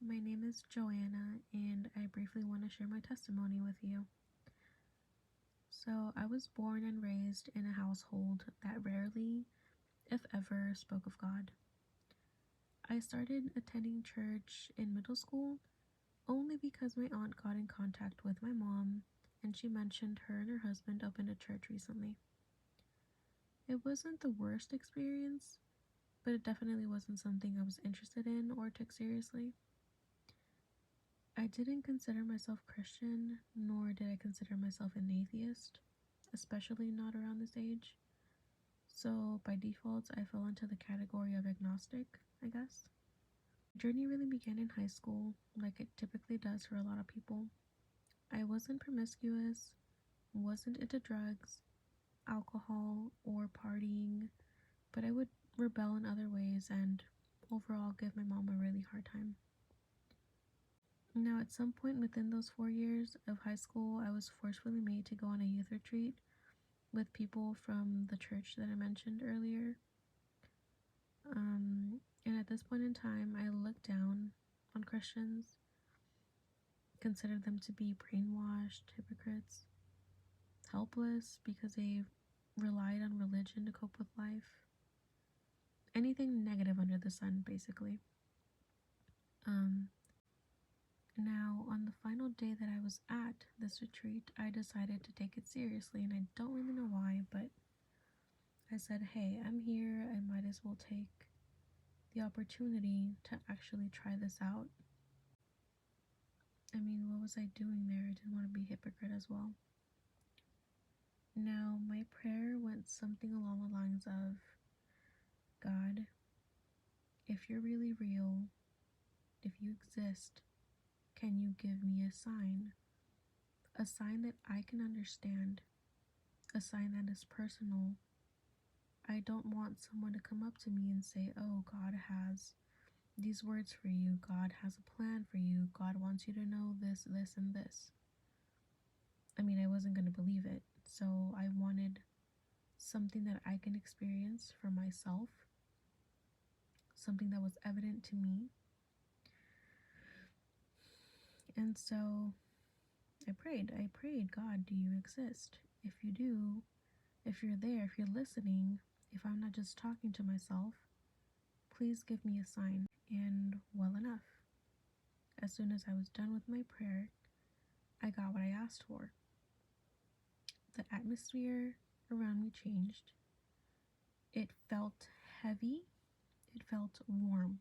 My name is Joanna, and I briefly want to share my testimony with you. So, I was born and raised in a household that rarely, if ever, spoke of God. I started attending church in middle school only because my aunt got in contact with my mom and she mentioned her and her husband opened a church recently. It wasn't the worst experience, but it definitely wasn't something I was interested in or took seriously. I didn't consider myself Christian, nor did I consider myself an atheist, especially not around this age. So, by default, I fell into the category of agnostic, I guess. My journey really began in high school, like it typically does for a lot of people. I wasn't promiscuous, wasn't into drugs, alcohol, or partying, but I would rebel in other ways and overall give my mom a really hard time. Now, at some point within those 4 years of high school, I was forcefully made to go on a youth retreat with people from the church that I mentioned earlier. And at this point in time, I looked down on Christians, considered them to be brainwashed hypocrites, helpless because they relied on religion to cope with life. Anything negative under the sun, basically. Now, on the final day that I was at this retreat, I decided to take it seriously, and I don't really know why, but I said, hey, I'm here, I might as well take the opportunity to actually try this out. I mean, what was I doing there? I didn't want to be a hypocrite as well. Now, my prayer went something along the lines of, God, if you're really real, if you exist, can you give me a sign? A sign that I can understand, a sign that is personal. I don't want someone to come up to me and say, oh, God has these words for you. God has a plan for you. God wants you to know this, this, and this. I mean, I wasn't going to believe it. So I wanted something that I can experience for myself, something that was evident to me. And so I prayed, God, do you exist? If you do, if you're there, if you're listening, if I'm not just talking to myself, please give me a sign. And well enough, as soon as I was done with my prayer, I got what I asked for. The atmosphere around me changed. It felt heavy. It felt warm.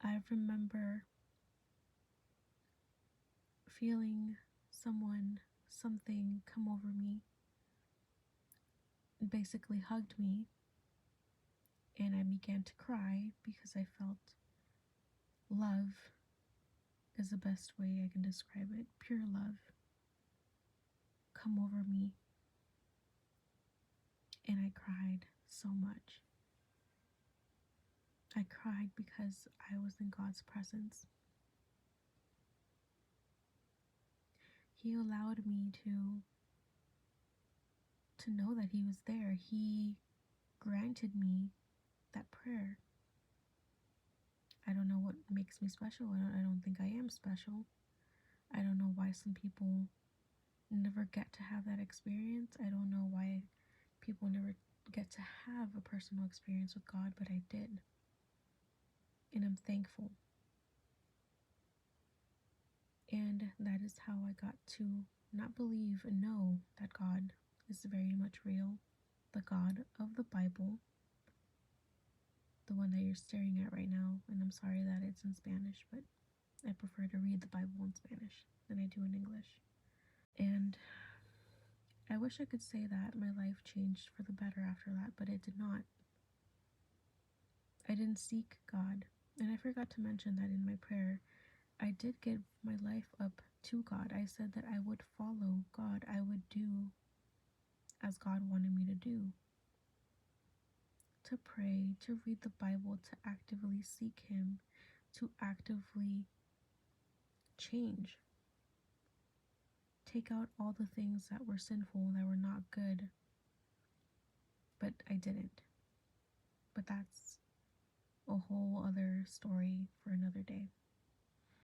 I remember feeling something come over me, basically hugged me, and I began to cry because I felt love is the best way I can describe it. Pure love come over me, and I cried so much. I cried because I was in God's presence. He allowed me to know that He was there. He granted me that prayer. I don't know what makes me special. I don't think I am special. I don't know why some people never get to have that experience. I don't know why people never get to have a personal experience with God, but I did. And I'm thankful. And that is how I got to not believe and know that God is very much real. The God of the Bible, the one that you're staring at right now. And I'm sorry that it's in Spanish, but I prefer to read the Bible in Spanish than I do in English. And I wish I could say that my life changed for the better after that, but it did not. I didn't seek God. And I forgot to mention that in my prayer, I did give my life up to God. I said that I would follow God. I would do as God wanted me to do. To pray, to read the Bible, to actively seek Him, to actively change. Take out all the things that were sinful, that were not good. But I didn't. But that's a whole other story for another another day.